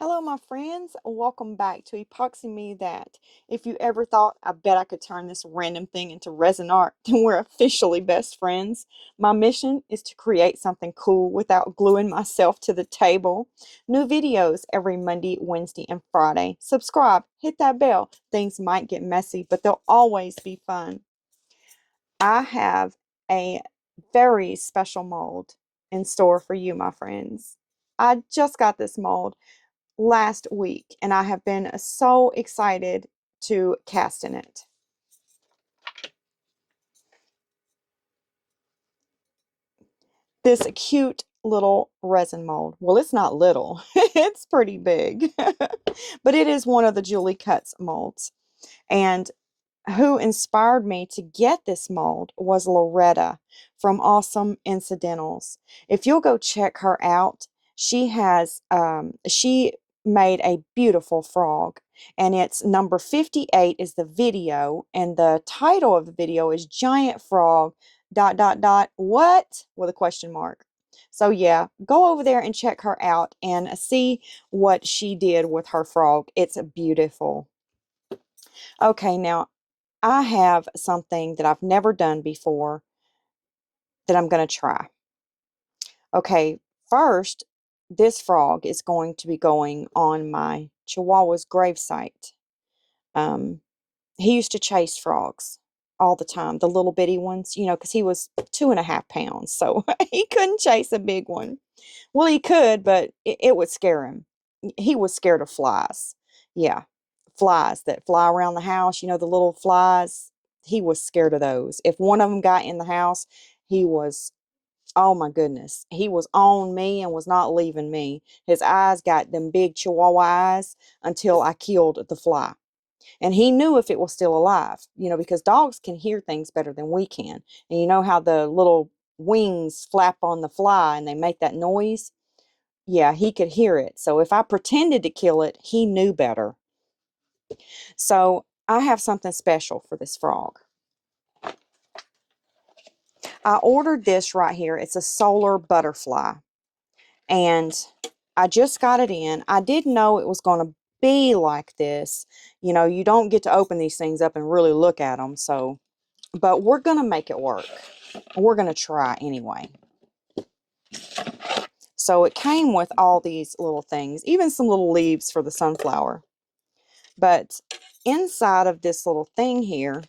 Hello, my friends. Welcome back to Epoxy That. If you ever thought, I bet I could turn this random thing into resin art, then we're officially best friends. My mission is to create something cool without gluing myself to the table. New videos every Monday, Wednesday, and Friday. Subscribe, hit that bell. Things might get messy, but they'll always be fun. I have a very special mold in store for you, my friends. I just got this mold last week, and I have been so excited to cast in it. This cute little resin mold. Well, it's not little, it's pretty big, but it is one of the Julie Cuts molds. And who inspired me to get this mold was Loretta from Awesome Incidentals. If you'll go check her out, she made a beautiful frog, and it's number 58 is the video, and the title of the video is Giant Frog what with a question mark. So yeah, go over there and check her out and see what she did with her frog. It's beautiful. Okay, now I have something that I've never done before that I'm going to try. Okay, first, this frog is going to be going on my Chihuahua's gravesite. Um, he used to chase frogs all the time, the little bitty ones, because he was 2.5 pounds, so he couldn't chase a big one. Well, he could, but it would scare him. He was scared of flies. Yeah, flies that fly around the house, the little flies. He was scared of those. If one of them got in the house, he was, oh my goodness, he was on me and was not leaving me. His eyes got them big chihuahua eyes until I killed the fly. And he knew if it was still alive, because dogs can hear things better than we can. And you know how the little wings flap on the fly and they make that noise? Yeah, he could hear it. So if I pretended to kill it, he knew better. So I have something special for this frog. I ordered this right here. It's a solar butterfly. And I just got it in. I didn't know it was going to be like this. You don't get to open these things up and really look at them. So, but we're going to make it work. We're going to try anyway. So it came with all these little things, even some little leaves for the sunflower. But inside of this little thing here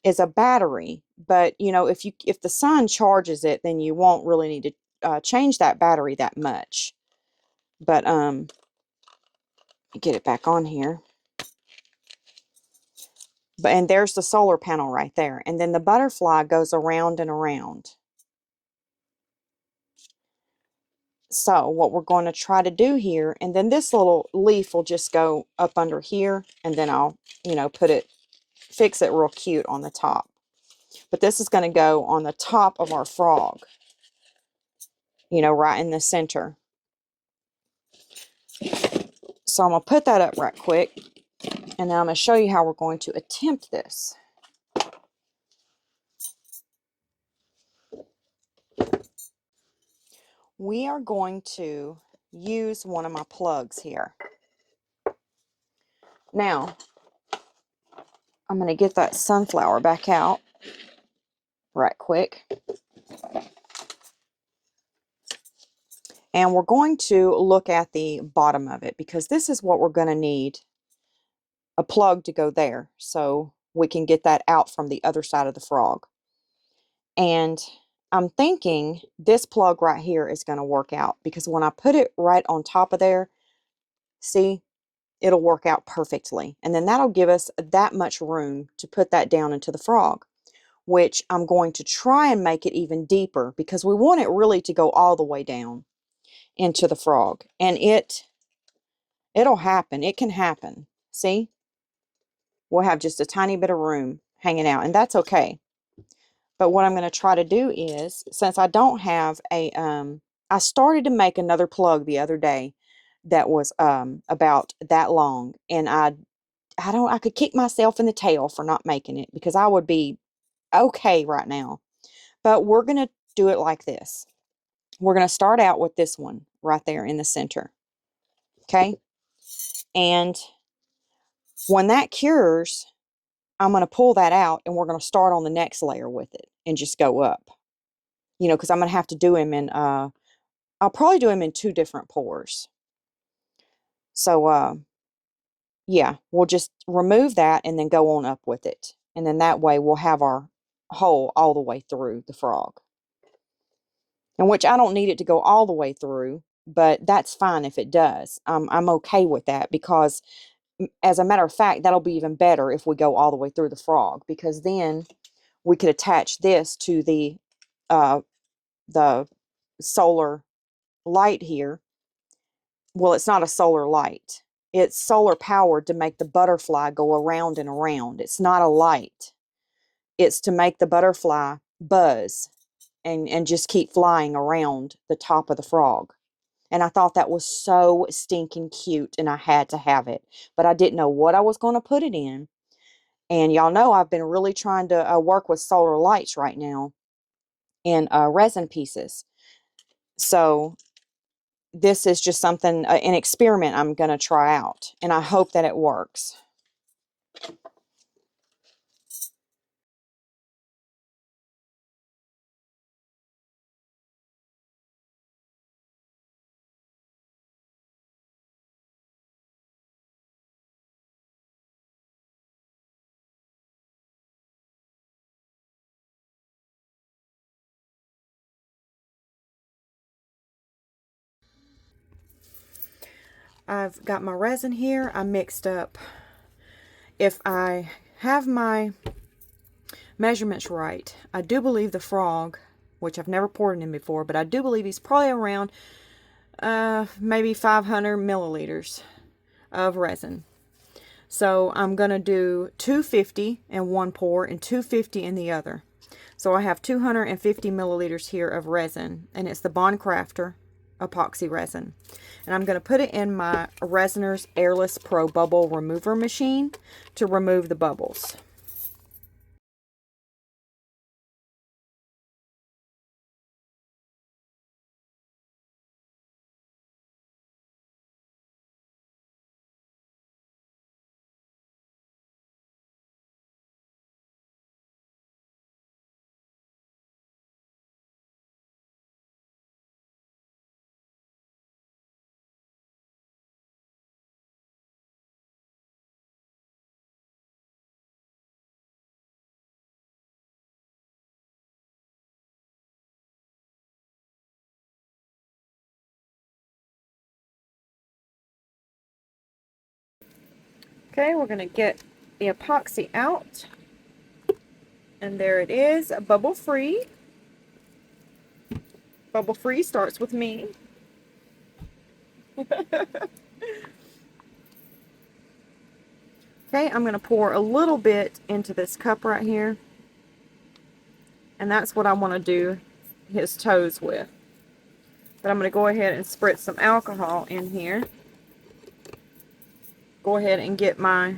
is a battery. But if the sun charges it, then you won't really need to change that battery that much. But get it back on here. And there's the solar panel right there. And then the butterfly goes around and around. So what we're going to try to do here, and then this little leaf will just go up under here, and then I'll, fix it real cute on the top. But this is going to go on the top of our frog, right in the center. So I'm going to put that up right quick, and then I'm going to show you how we're going to attempt this. We are going to use one of my plugs here. Now, I'm going to get that sunflower back out right quick. And we're going to look at the bottom of it, because this is what we're going to need a plug to go there, so we can get that out from the other side of the frog. And I'm thinking this plug right here is going to work out, because when I put it right on top of there, see, it'll work out perfectly. And then that'll give us that much room to put that down into the frog, which I'm going to try and make it even deeper, because we want it really to go all the way down into the frog. And it'll happen. It can happen. See? We'll have just a tiny bit of room hanging out, and that's okay. But what I'm going to try to do is, since I don't have a, I started to make another plug the other day that was about that long, and I could kick myself in the tail for not making it, because I would be okay right now. But we're going to do it like this. We're going to start out with this one right there in the center. Okay. And when that cures, I'm going to pull that out and we're going to start on the next layer with it and just go up. You know, because I'm going to have to do him in, I'll probably do him in 2 different pours. So, yeah, we'll just remove that and then go on up with it. And then that way we'll have our hole all the way through the frog. And which I don't need it to go all the way through, but that's fine if it does. I'm okay with that because, as a matter of fact, that'll be even better if we go all the way through the frog, because then we could attach this to the solar light here. Well, it's not a solar light. It's solar powered to make the butterfly go around and around. It's not a light. It's to make the butterfly buzz and just keep flying around the top of the frog. And I thought that was so stinking cute, and I had to have it. But I didn't know what I was going to put it in. And y'all know I've been really trying to work with solar lights right now in resin pieces. So this is just something, an experiment I'm going to try out. And I hope that it works. I've got my resin here. I mixed up. If I have my measurements right, I do believe the frog, which I've never poured in before, but I do believe he's probably around maybe 500 milliliters of resin. So I'm going to do 250 in one pour and 250 in the other. So I have 250 milliliters here of resin, and it's the Bond Crafter epoxy resin. And I'm going to put it in my Resiner's Airless Pro Bubble Remover machine to remove the bubbles. Okay, we're going to get the epoxy out. And there it is, bubble free. Bubble free starts with me. Okay, I'm going to pour a little bit into this cup right here. And that's what I want to do his toes with. But I'm going to go ahead and spritz some alcohol in here. Go ahead and get my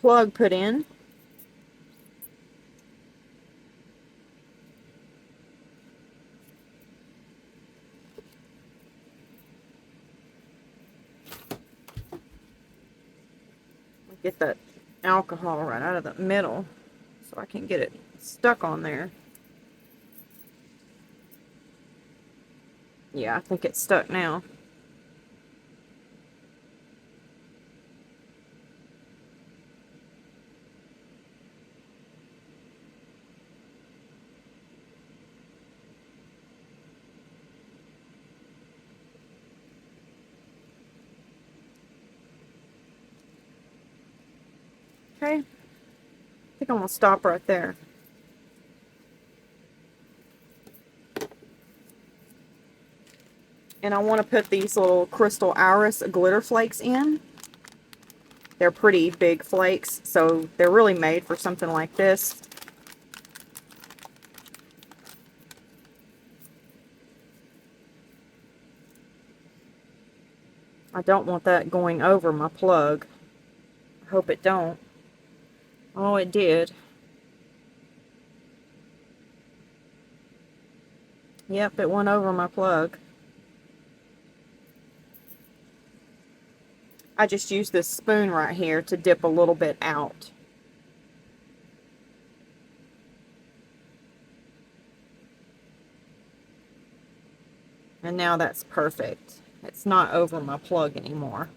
plug put in. Get that alcohol right out of the middle so I can get it stuck on there. Yeah, I think it's stuck now. Okay, I think I'm going to stop right there. And I want to put these little crystal iris glitter flakes in. They're pretty big flakes, so they're really made for something like this. I don't want that going over my plug. I hope it don't. Oh, it did. Yep, it went over my plug. I just used this spoon right here to dip a little bit out. And now that's perfect. It's not over my plug anymore.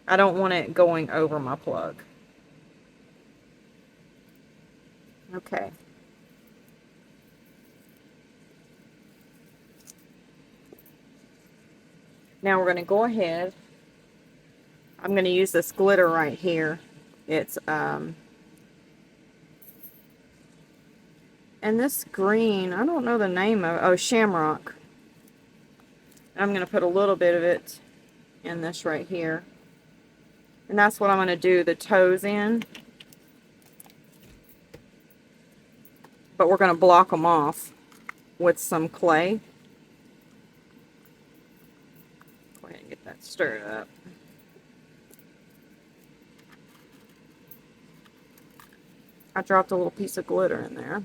I don't want it going over my plug. Okay. Now we're going to go ahead. I'm going to use this glitter right here. It's, and this green, I don't know the name of it. Oh, shamrock. I'm going to put a little bit of it in this right here. And that's what I'm going to do the toes in. But we're going to block them off with some clay. Go ahead and get that stirred up. I dropped a little piece of glitter in there.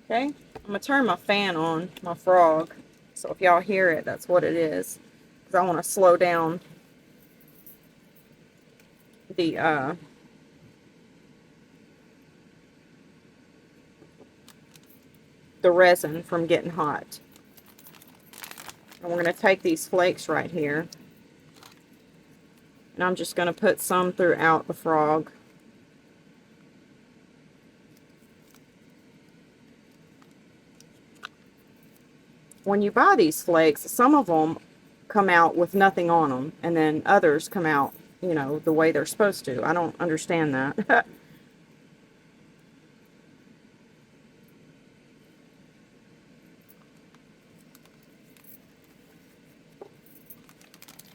Okay, I'm going to turn my fan on, my frog. So if y'all hear it, that's what it is. Because I want to slow down the resin from getting hot. And we're going to take these flakes right here. And I'm just going to put some throughout the frog. When you buy these flakes, some of them come out with nothing on them, and then others come out, you know, the way they're supposed to. I don't understand that. I'm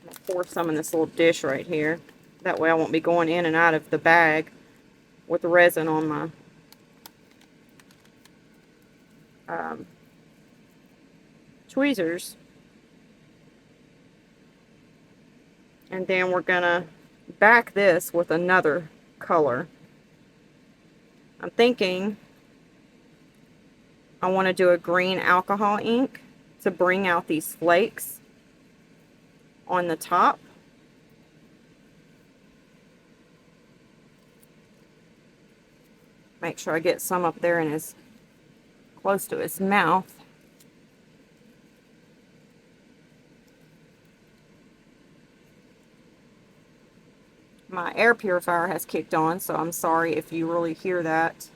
going to pour some in this little dish right here. That way I won't be going in and out of the bag with the resin on my tweezers. And then we're gonna back this with another color. I'm thinking I want to do a green alcohol ink to bring out these flakes on the top. Make sure I get some up there in his, close to his mouth. My air purifier has kicked on, so I'm sorry if you really hear that.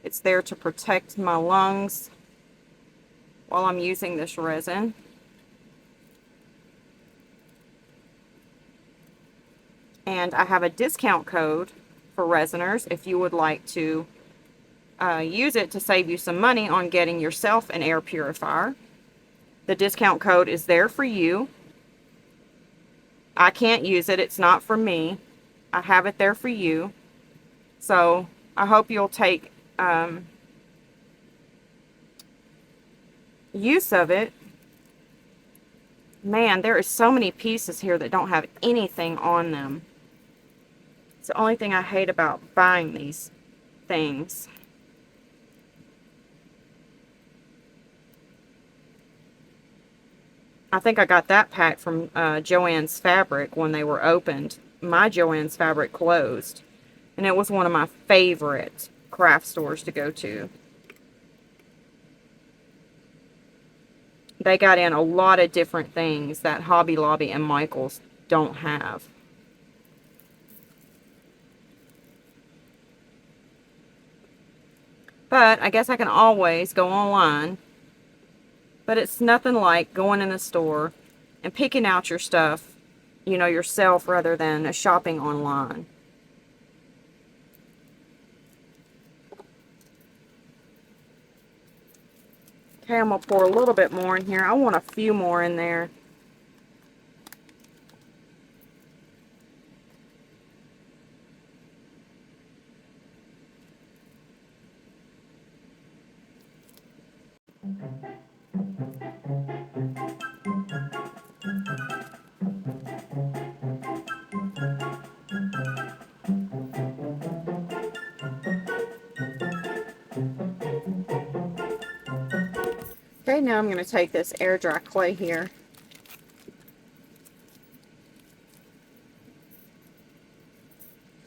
It's there to protect my lungs while I'm using this resin. And I have a discount code for resiners if you would like to use it to save you some money on getting yourself an air purifier. The discount code is there for you. I can't use it. It's not for me. I have it there for you. So I hope you'll take use of it. Man, there is so many pieces here that don't have anything on them. It's the only thing I hate about buying these things. I think I got that pack from Joann's Fabric when they were opened. My Joann's Fabric closed. And it was one of my favorite craft stores to go to. They got in a lot of different things that Hobby Lobby and Michael's don't have. But I guess I can always go online. But it's nothing like going in the store and picking out your stuff, you know, yourself rather than shopping online. Okay, I'm going to pour a little bit more in here. I want a few more in there. Okay, now I'm going to take this air dry clay here.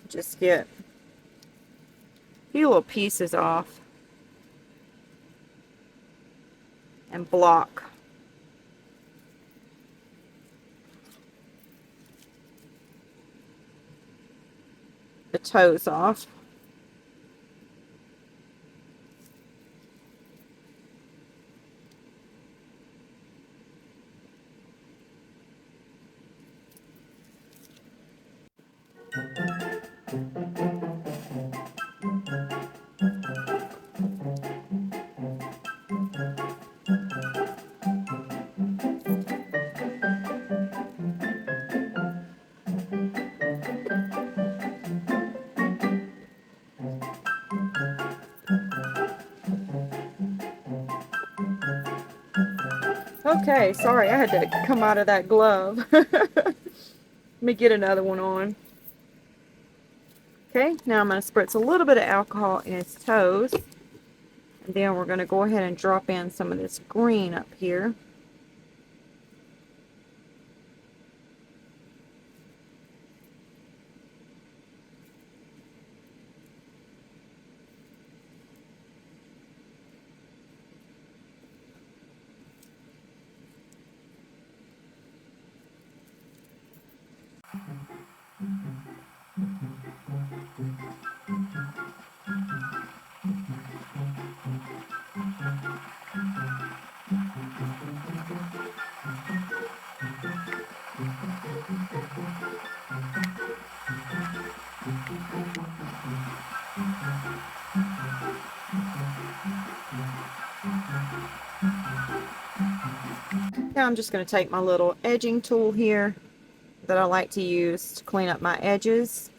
Just get a few little pieces off and block the toes off. Okay, sorry, I had to come out of that glove. Let me get another one on. Okay, now I'm going to spritz a little bit of alcohol in his toes. And then we're going to go ahead and drop in some of this green up here. Now I'm just going to take my little edging tool here that I like to use to clean up my edges.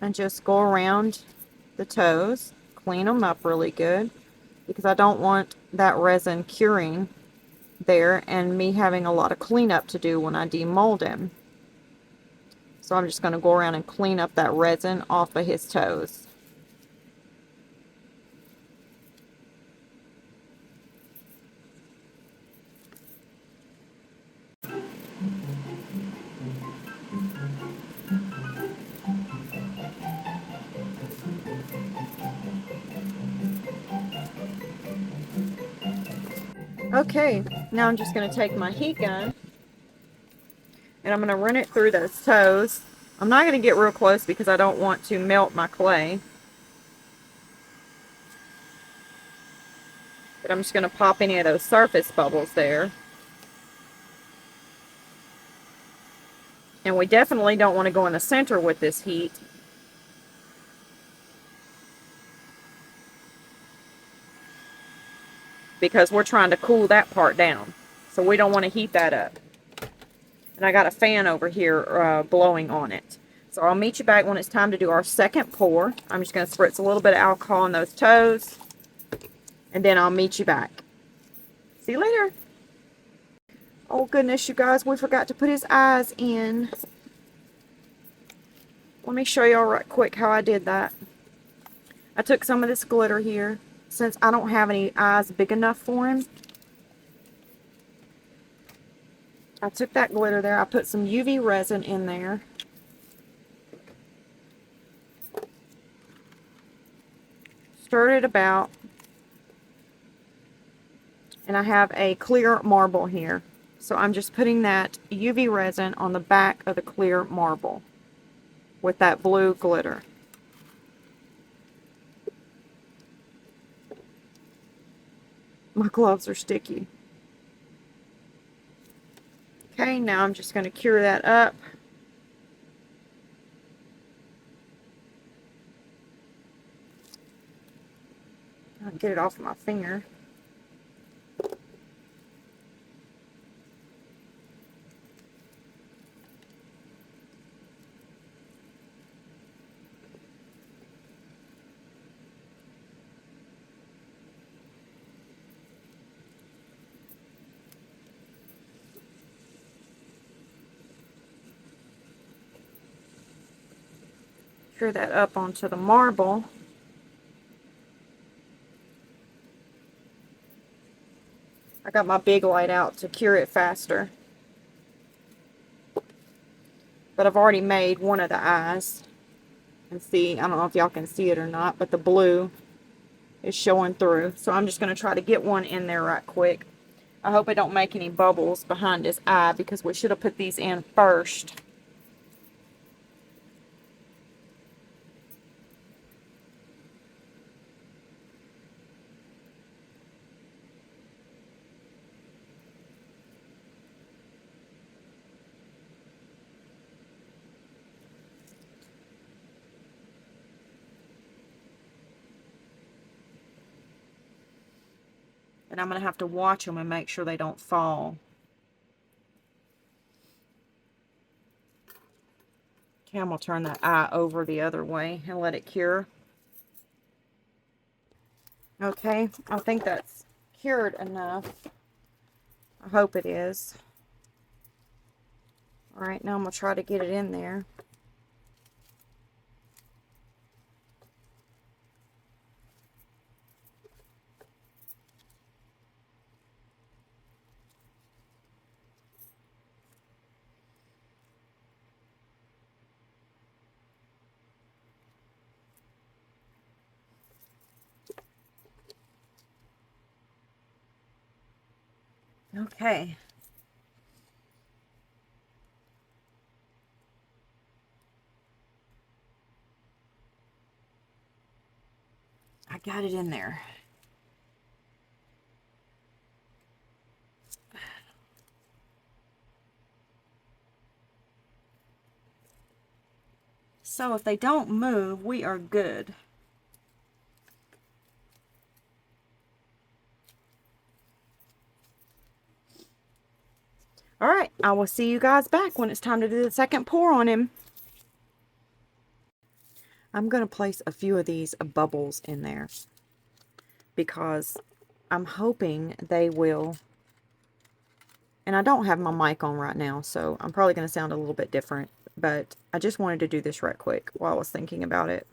And just go around the toes, clean them up really good, because I don't want that resin curing there and me having a lot of cleanup to do when I demold him. So I'm just going to go around and clean up that resin off of his toes. Okay, now I'm just going to take my heat gun and I'm going to run it through those toes. I'm not going to get real close because I don't want to melt my clay. But I'm just going to pop any of those surface bubbles there. And we definitely don't want to go in the center with this heat. Because we're trying to cool that part down. So we don't want to heat that up. And I got a fan over here blowing on it. So I'll meet you back when it's time to do our second pour. I'm just going to spritz a little bit of alcohol on those toes. And then I'll meet you back. See you later. Oh goodness, you guys, we forgot to put his eyes in. Let me show y'all right quick how I did that. I took some of this glitter here. Since I don't have any eyes big enough for him, I took that glitter there. I put some UV resin in there. Stirred it about. And I have a clear marble here. So I'm just putting that UV resin on the back of the clear marble with that blue glitter. My gloves are sticky. Okay, now I'm just going to cure that up. I'll get it off of my finger. cure that up onto the marble. I got my big light out to cure it faster. But I've already made one of the eyes. And see, I don't know if y'all can see it or not, but the blue is showing through. So I'm just going to try to get one in there right quick. I hope it don't make any bubbles behind his eye, because we should have put these in first. And I'm going to have to watch them and make sure they don't fall. Okay, I'm going to turn that eye over the other way and let it cure. Okay, I think that's cured enough. I hope it is. Alright, now I'm going to try to get it in there. Okay. I got it in there. So if they don't move, we are good. Alright, I will see you guys back when it's time to do the second pour on him. I'm going to place a few of these bubbles in there, because I'm hoping they will, and I don't have my mic on right now, so I'm probably going to sound a little bit different, but I just wanted to do this right quick while I was thinking about it.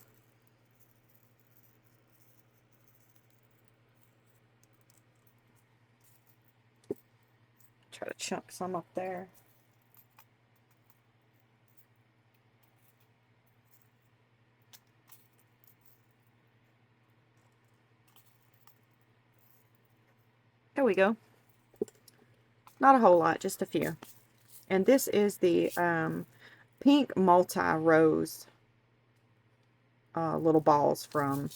Try to chunk some up there. There we go. Not a whole lot, just a few. And this is the pink multi-rose little balls from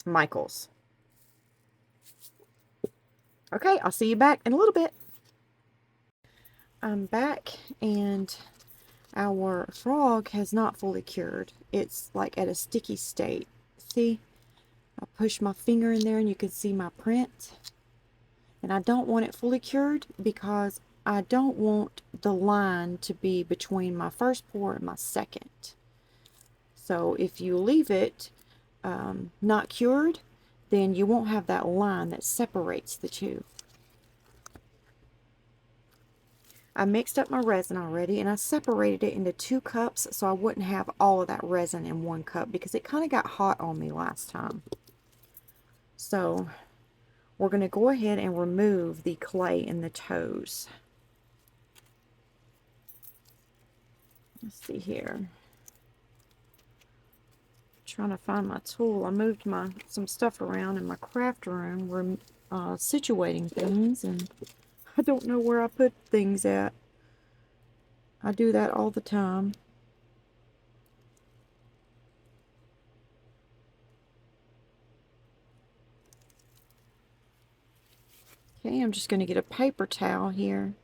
Michael's. Okay, I'll see you back in a little bit. I'm back, and our frog has not fully cured. It's like at a sticky state. See? I push my finger in there and you can see my print. And I don't want it fully cured because I don't want the line to be between my first pour and my second. So if you leave it not cured, then you won't have that line that separates the two. I mixed up my resin already, and I separated it into 2 cups so I wouldn't have all of that resin in 1 cup, because it kind of got hot on me last time. So we're going to go ahead and remove the clay in the toes. Let's see here. Trying to find my tool. I moved some stuff around in my craft room. We're situating things, and I don't know where I put things at. I do that all the time. Okay, I'm just going to get a paper towel here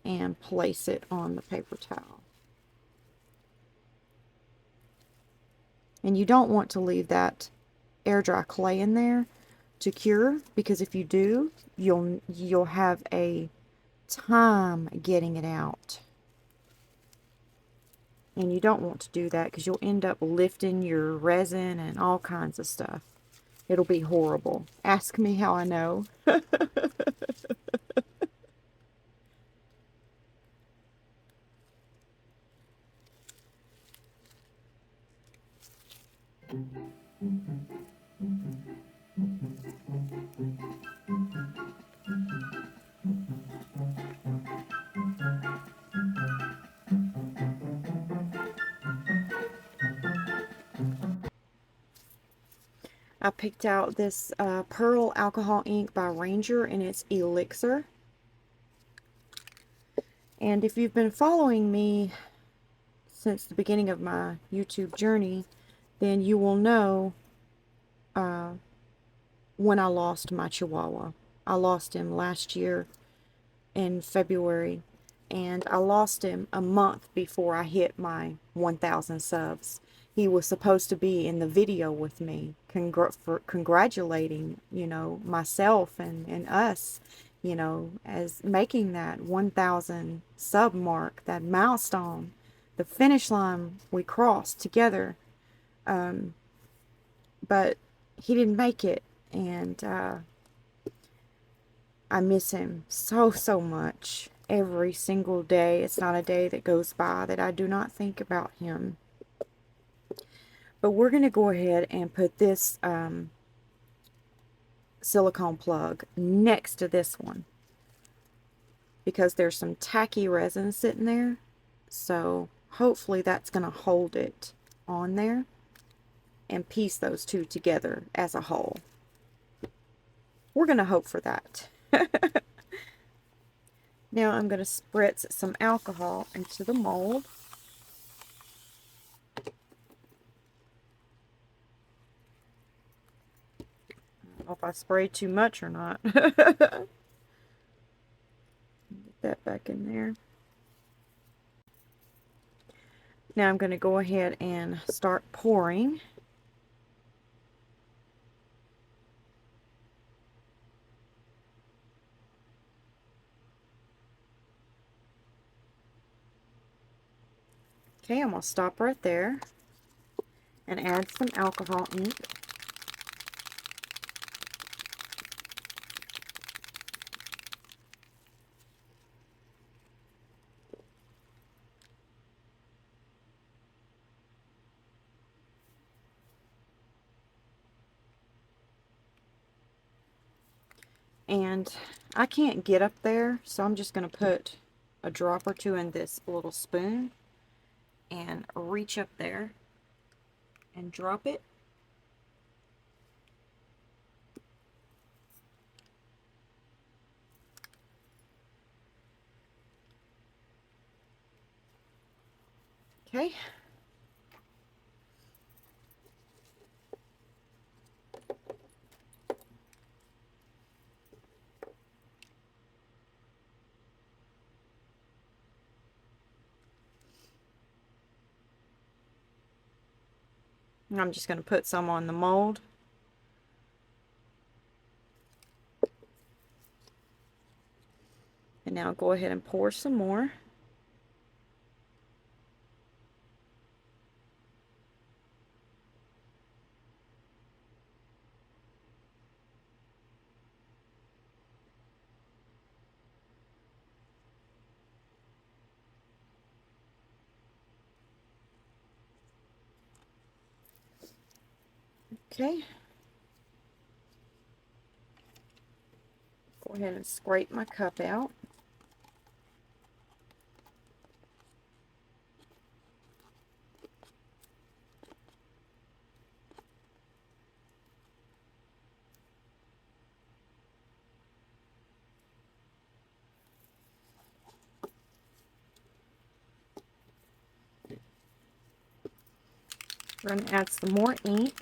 and place it on the paper towel. And you don't want to leave that air dry clay in there to cure, because if you do, you'll have a time getting it out. And you don't want to do that, because you'll end up lifting your resin and all kinds of stuff. It'll be horrible. Ask me how I know. I picked out this Pearl Alcohol Ink by Ranger, and it's Elixir. And if you've been following me since the beginning of my YouTube journey, then you will know when I lost my chihuahua. I lost him last year in February, and I lost him a month before I hit my 1,000 subs. He was supposed to be in the video with me, congratulating, you know, myself and us, you know, as making that 1,000 sub mark, that milestone, the finish line we crossed together. But he didn't make it, and I miss him so, so much. Every single day. It's not a day that goes by that I do not think about him. But we're going to go ahead and put this silicone plug next to this one, because there's some tacky resin sitting there. So hopefully that's going to hold it on there and piece those two together as a whole. We're going to hope for that. Now I'm going to spritz some alcohol into the mold. I don't know if I sprayed too much or not. Get that back in there. Now I'm going to go ahead and start pouring. Okay, I'm going to stop right there and add some alcohol ink. And I can't get up there, so I'm just going to put a drop or two in this little spoon and reach up there and drop it. Okay. And I'm just going to put some on the mold. And now go ahead and pour some more. Okay. Go ahead and scrape my cup out. We're going to add some more ink.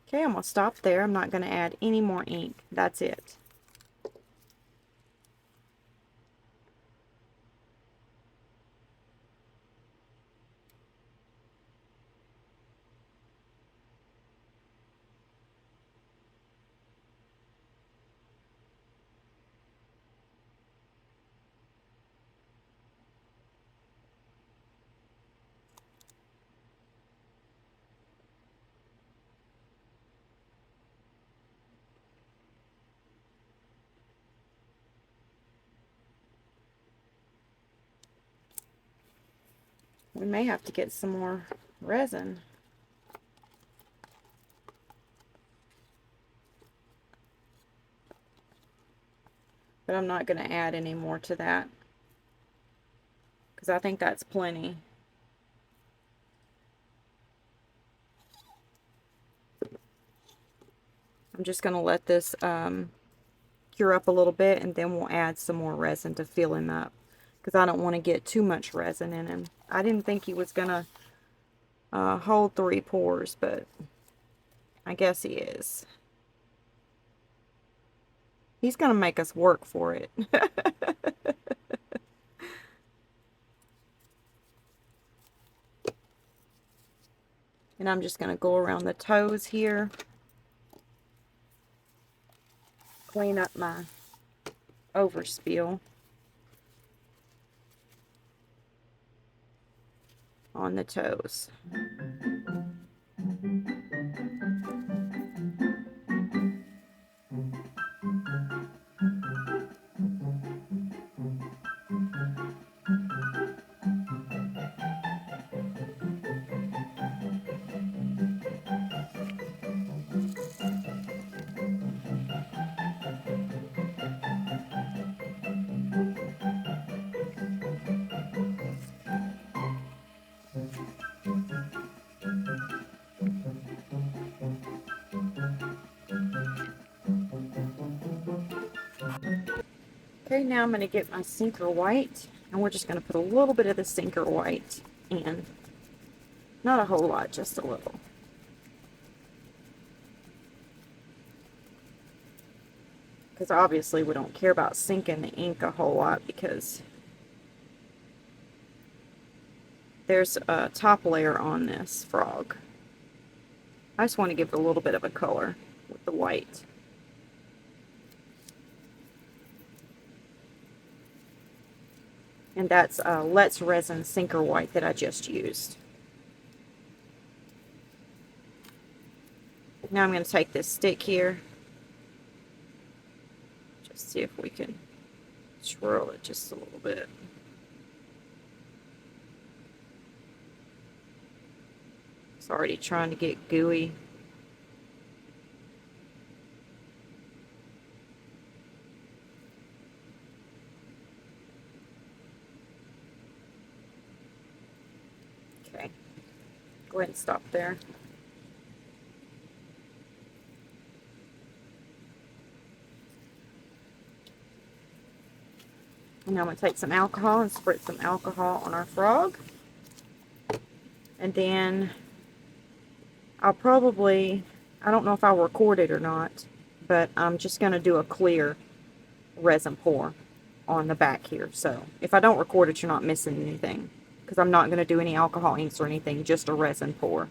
Okay, I'm going to stop there. I'm not going to add any more ink. That's it. We may have to get some more resin. But I'm not going to add any more to that, because I think that's plenty. I'm just going to let this cure up a little bit, and then we'll add some more resin to fill him up, because I don't want to get too much resin in him. I didn't think he was going to hold 3 pours, but I guess he is. He's going to make us work for it. And I'm just going to go around the toes here. Clean up my overspill on the toes. Okay, now I'm going to get my sinker white, and we're just going to put a little bit of the sinker white in. Not a whole lot, just a little. Because obviously we don't care about sinking the ink a whole lot, because there's a top layer on this frog. I just want to give it a little bit of a color with the white. And that's Let's Resin Sinker White that I just used. Now I'm going to take this stick here. Just see if we can swirl it just a little bit. It's already trying to get gooey. Okay, go ahead and stop there. And now I'm going to take some alcohol and spritz some alcohol on our frog. And then I'll probably, I don't know if I'll record it or not, but I'm just going to do a clear resin pour on the back here. So if I don't record it, you're not missing anything, because I'm not going to do any alcohol inks or anything, just a resin pour.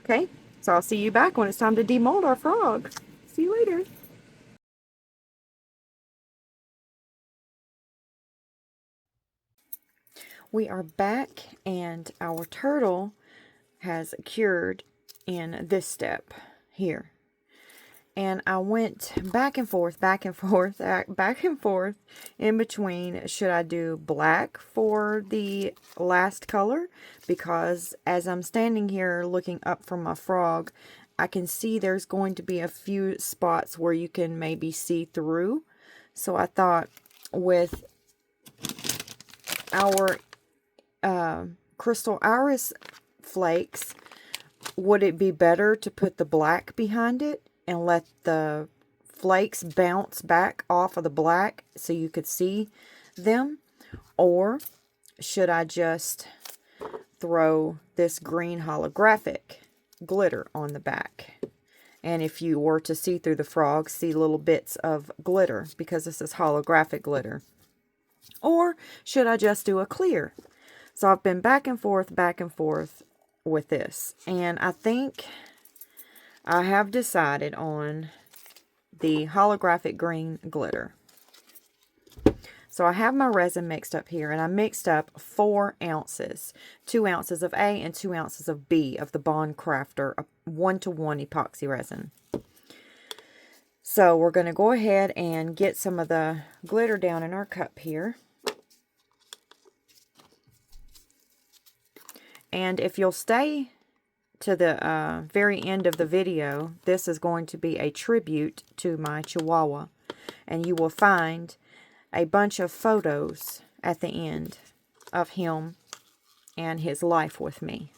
Okay, so I'll see you back when it's time to demold our frog. See you later. We are back, and our turtle has cured in this step here. And I went back and forth, back and forth, back and forth in between. Should I do black for the last color? Because as I'm standing here looking up from my frog, I can see there's going to be a few spots where you can maybe see through. So I thought with our crystal iris flakes, would it be better to put the black behind it and let the flakes bounce back off of the black so you could see them? Or should I just throw this green holographic glitter on the back? And if you were to see through the frog, see little bits of glitter, because this is holographic glitter. Or should I just do a clear? So I've been back and forth with this. And I think I have decided on the holographic green glitter. So I have my resin mixed up here, and I mixed up 4 ounces. 2 ounces of A and 2 ounces of B of the Bond Crafter 1-to-1 epoxy resin. So we're going to go ahead and get some of the glitter down in our cup here. And if you'll stay to the very end of the video, this is going to be a tribute to my chihuahua. And you will find a bunch of photos at the end of him and his life with me.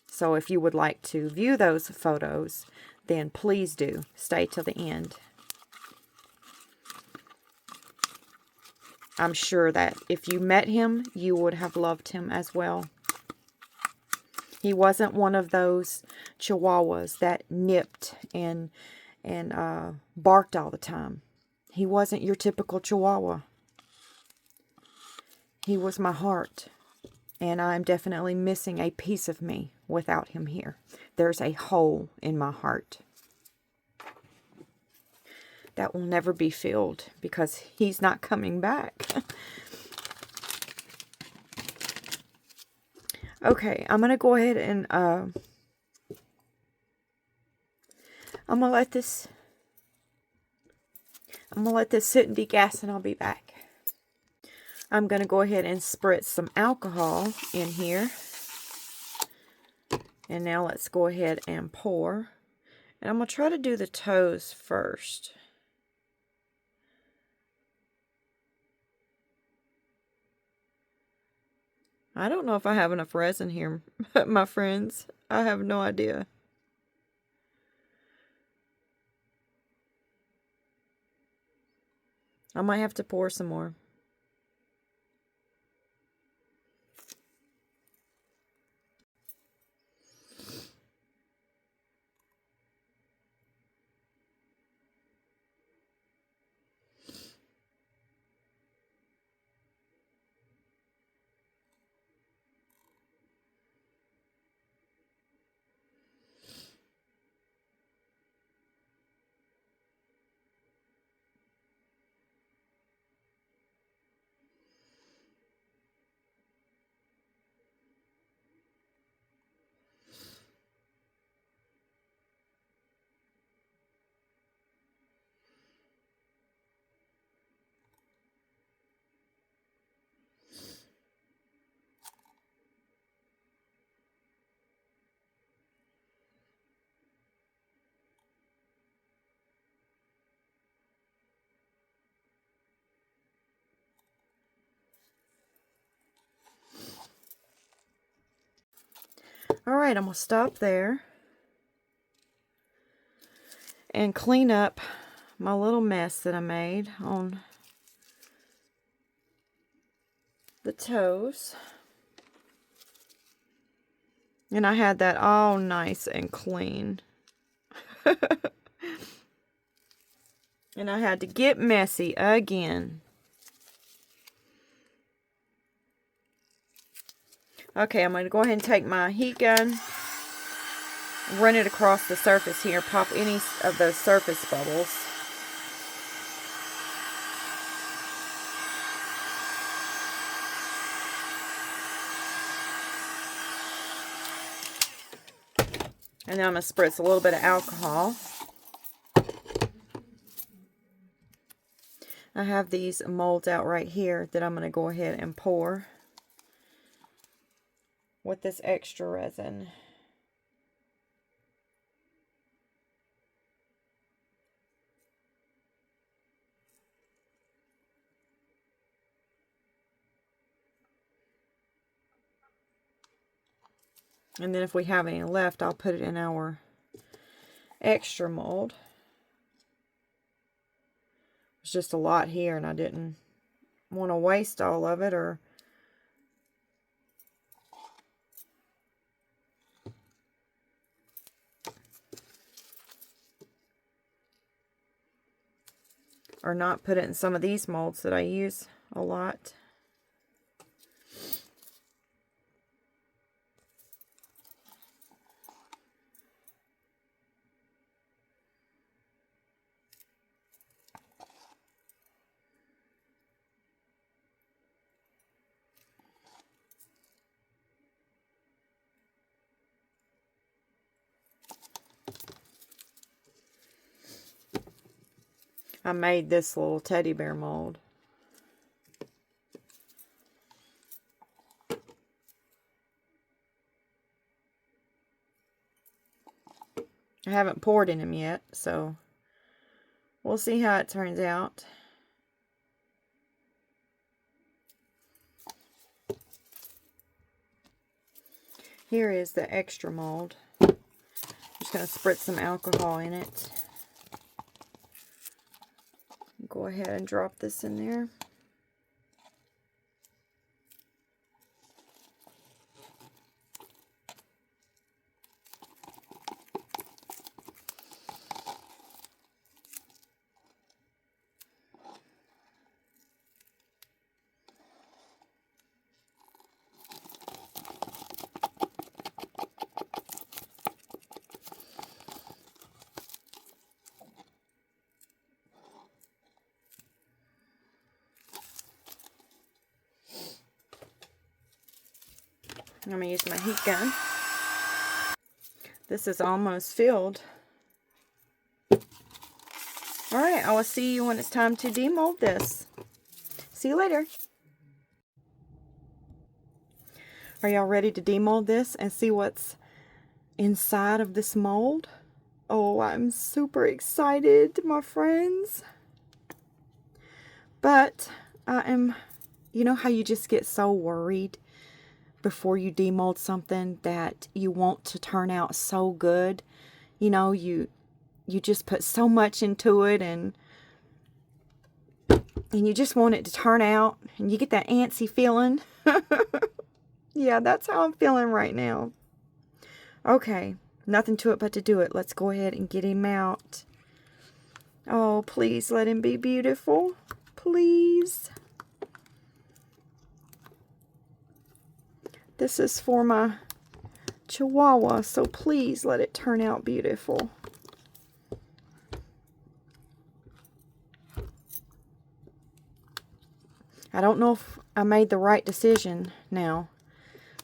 So if you would like to view those photos, then please do stay till the end. I'm sure that if you met him, you would have loved him as well. He wasn't one of those chihuahuas that nipped and barked all the time. He wasn't your typical chihuahua. He was my heart. And I'm definitely missing a piece of me without him here. There's a hole in my heart that will never be filled because he's not coming back. Okay, I'm going to go ahead and I'm going to let this sit and degas, and I'll be back. I'm going to go ahead and spritz some alcohol in here. And now let's go ahead and pour. And I'm going to try to do the toes first. I don't know if I have enough resin here, my friends. I have no idea. I might have to pour some more. Alright, I'm going to stop there and clean up my little mess that I made on the toes. And I had that all nice and clean. And I had to get messy again. Okay, I'm going to go ahead and take my heat gun, run it across the surface here, pop any of those surface bubbles. And then I'm going to spritz a little bit of alcohol. I have these molds out right here that I'm going to go ahead and pour with this extra resin. And then if we have any left, I'll put it in our extra mold. There's just a lot here, and I didn't want to waste all of it or not put it in some of these molds that I use a lot. I made this little teddy bear mold. haven't poured in them yet, so we'll see how it turns out. Here is the extra mold. I'm just going to spritz some alcohol in it. Go ahead and drop this in there. I'm going to use my heat gun. This is almost filled. Alright, I will see you when it's time to demold this. See you later. Are y'all ready to demold this and see what's inside of this mold? Oh, I'm super excited, my friends. But I am, you know how you just get so worried before you demold something that you want to turn out so good? You know, you just put so much into it, and you just want it to turn out, and you get that antsy feeling. Yeah, that's how I'm feeling right now. Okay, nothing to it but to do it. Let's go ahead and get him out. Oh, please let him be beautiful. Please. This is for my chihuahua, so please let it turn out beautiful. I don't know if I made the right decision now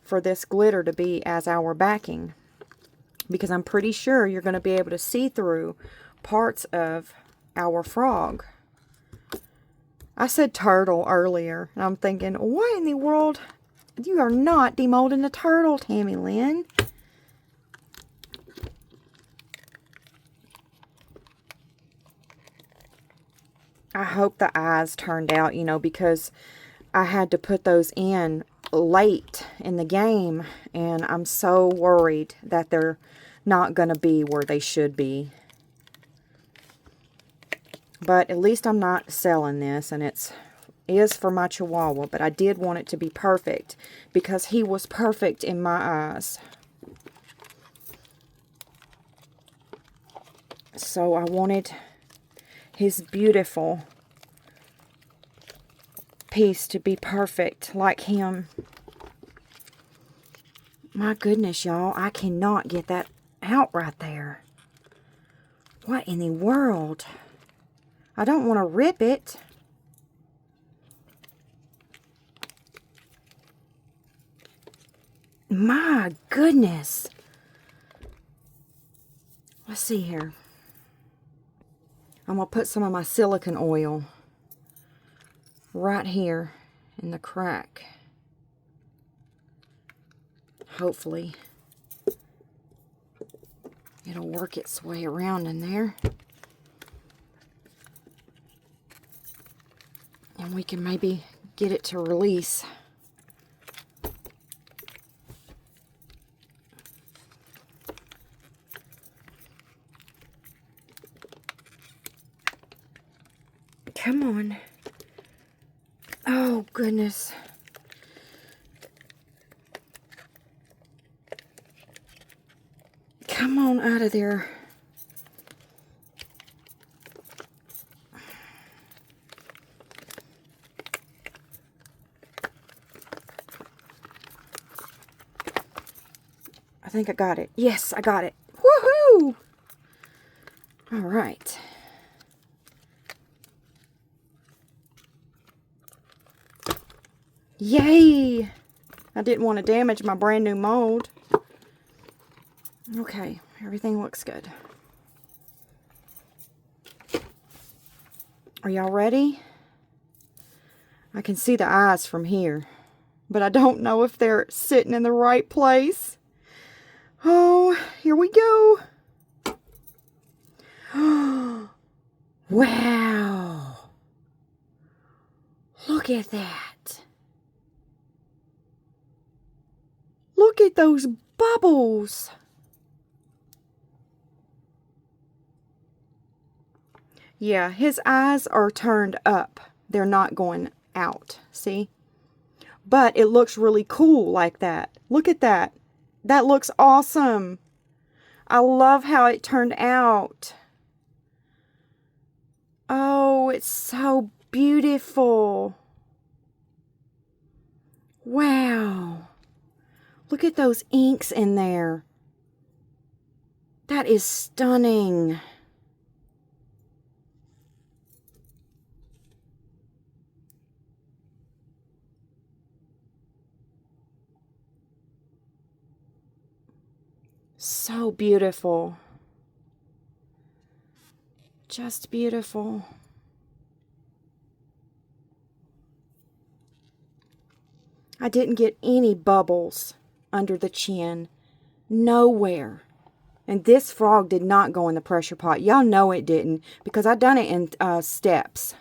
for this glitter to be as our backing, because I'm pretty sure you're going to be able to see through parts of our frog. I said turtle earlier, and I'm thinking, what in the world? You are not demolding a turtle, Tammy Lynn. I hope the eyes turned out, you know, because I had to put those in late in the game, and I'm so worried that they're not going to be where they should be. But at least I'm not selling this, and it is for my chihuahua, but I did want it to be perfect because he was perfect in my eyes. So I wanted his beautiful piece to be perfect like him. My goodness, y'all, I cannot get that out right there. What in the world? I don't want to rip it. My goodness. Let's see here. I'm going to put some of my silicone oil right here in the crack. Hopefully it'll work its way around in there. And we can maybe get it to release. Come on. Oh, goodness. Come on out of there. I think I got it. Yes, I got it. Woohoo! All right. Yay! I didn't want to damage my brand new mold. Okay, everything looks good. Are y'all ready? I can see the eyes from here, but I don't know if they're sitting in the right place. Oh, here we go. Wow. Look at that. Look at those bubbles. Yeah, his eyes are turned up. They're not going out. See? But it looks really cool like that. Look at that. That looks awesome. I love how it turned out. Oh, it's so beautiful. Wow. Look at those inks in there. That is stunning. So beautiful. Just beautiful. I didn't get any bubbles under the chin. Nowhere. And this frog did not go in the pressure pot. Y'all know it didn't, because I done it in steps.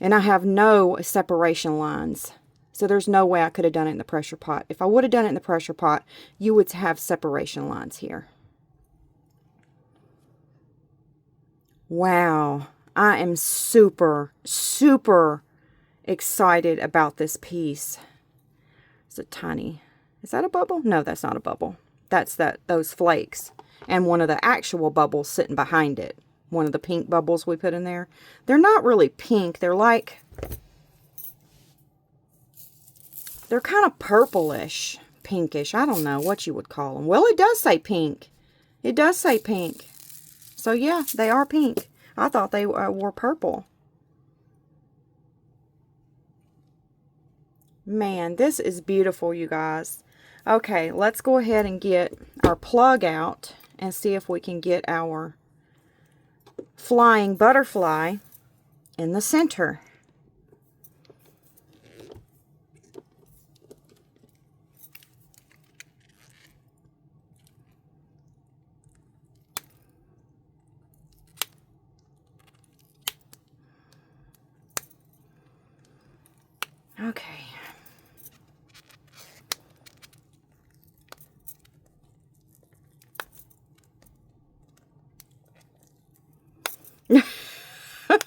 And I have no separation lines. So there's no way I could have done it in the pressure pot. If I would have done it in the pressure pot, you would have separation lines here. Wow. I am super, super excited about this piece. It's a tiny... Is that a bubble? No, that's not a bubble. That's those flakes. And one of the actual bubbles sitting behind it. One of the pink bubbles we put in there. They're not really pink. They're like... They're kind of purplish, pinkish. I don't know what you would call them. Well, it does say pink. It does say pink. So, yeah, they are pink. I thought they were purple. Man, this is beautiful, you guys. Okay, let's go ahead and get our plug out and see if we can get our flying butterfly in the center. Okay.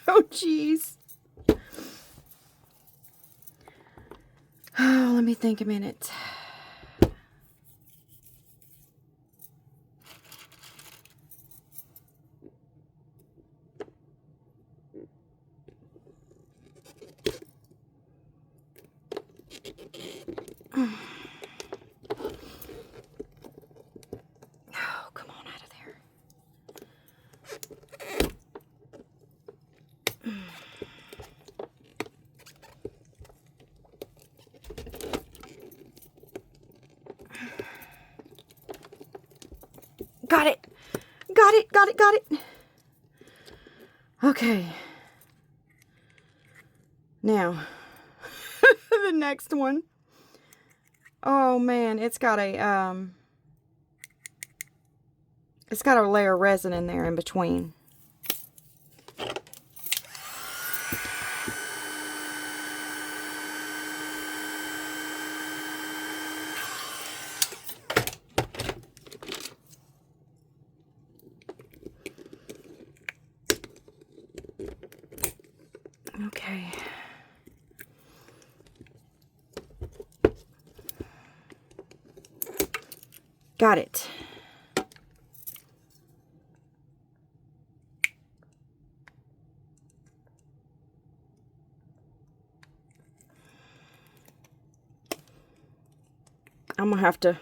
Oh, jeez. Oh, let me think a minute. Oh, come on out of there. Got it. Got it, got it, got it. Okay. Now, the next one. Oh man, it's got a layer of resin in there in between. Okay. Got it. I'm gonna have to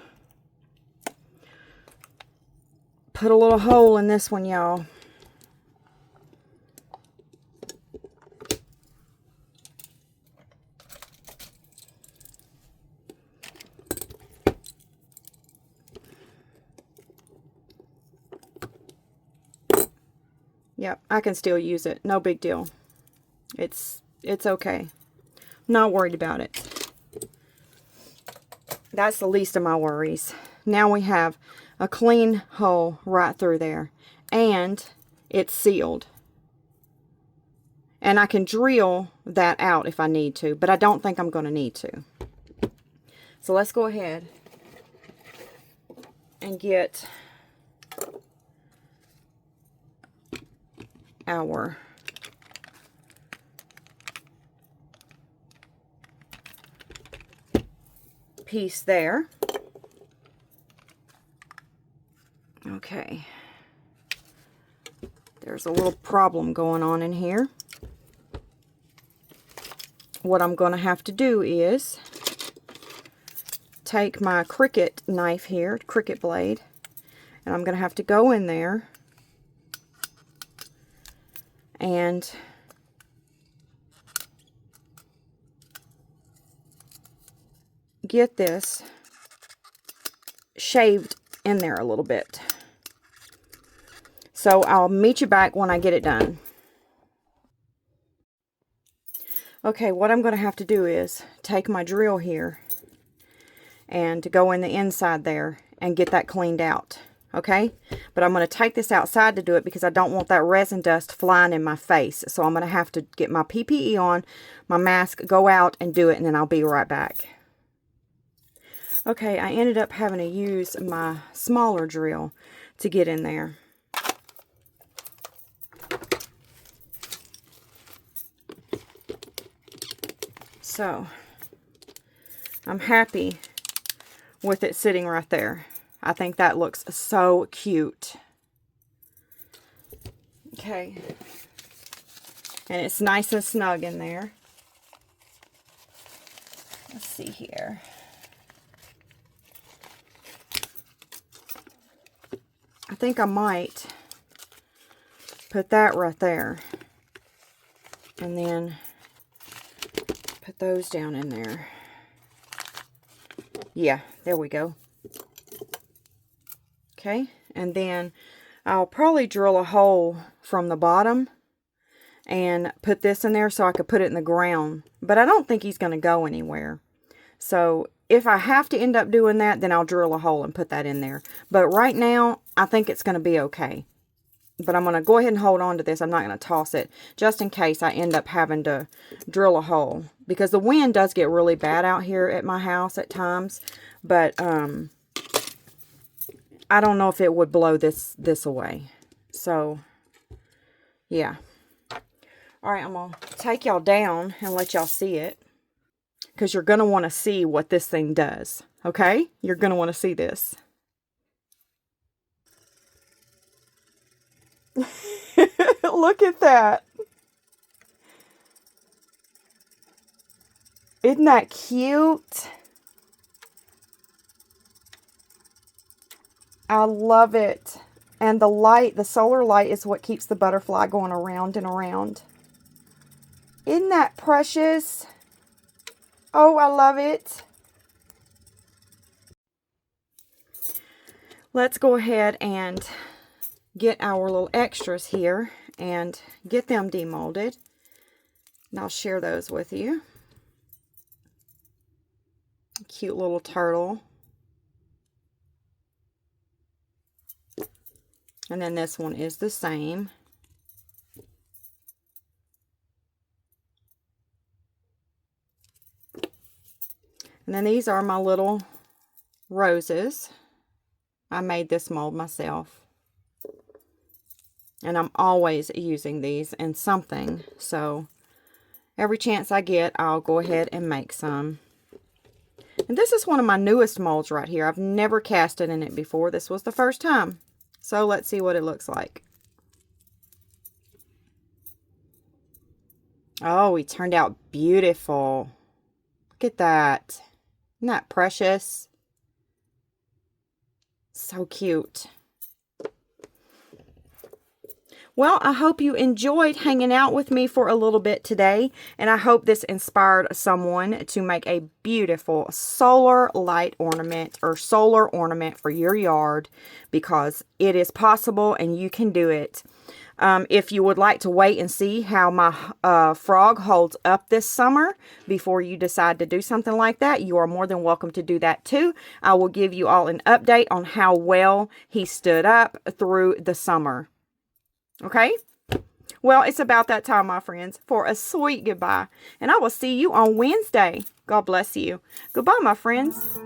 put a little hole in this one, y'all. Yep, I can still use it. No big deal. It's okay. Not worried about it. That's the least of my worries. Now we have a clean hole right through there. And it's sealed. And I can drill that out if I need to, but I don't think I'm going to need to. So let's go ahead and get our piece there. Okay. There's a little problem going on in here. What I'm going to have to do is take my Cricut knife here, Cricut blade, and I'm going to have to go in there and get this shaved in there a little bit. So I'll meet you back when I get it done. Okay, what I'm going to have to do is take my drill here and to go in the inside there and get that cleaned out. Okay, but I'm going to take this outside to do it because I don't want that resin dust flying in my face. So I'm going to have to get my PPE on, my mask, go out and do it, and then I'll be right back. Okay, I ended up having to use my smaller drill to get in there. So, I'm happy with it sitting right there. I think that looks so cute. Okay. And it's nice and snug in there. Let's see here. I think I might put that right there. And then put those down in there. Yeah, there we go. Okay, and then I'll probably drill a hole from the bottom and put this in there so I could put it in the ground. But I don't think he's going to go anywhere. So if I have to end up doing that, then I'll drill a hole and put that in there. But right now, I think it's going to be okay. But I'm going to go ahead and hold on to this. I'm not going to toss it just in case I end up having to drill a hole. Because the wind does get really bad out here at my house at times. But I don't know if it would blow this away. So, yeah. Alright, I'm going to take y'all down and let y'all see it. Because you're going to want to see what this thing does. Okay? You're going to want to see this. Look at that. Isn't that cute? I love it. And the light, the solar light is what keeps the butterfly going around and around. Isn't that precious? Oh, I love it. Let's go ahead and get our little extras here and get them demolded. And I'll share those with you. Cute little turtle. And then this one is the same. And then these are my little roses. I made this mold myself. And I'm always using these in something. So every chance I get, I'll go ahead and make some. And this is one of my newest molds right here. I've never casted in it before. This was the first time. So let's see what it looks like. Oh, he turned out beautiful. Look at that. Isn't that precious? So cute. Well, I hope you enjoyed hanging out with me for a little bit today, and I hope this inspired someone to make a beautiful solar light ornament or solar ornament for your yard, because it is possible and you can do it. If you would like to wait and see how my frog holds up this summer before you decide to do something like that, you are more than welcome to do that too. I will give you all an update on how well he stood up through the summer. Okay? Well, it's about that time, my friends, for a sweet goodbye. And I will see you on Wednesday. God bless you. Goodbye, my friends.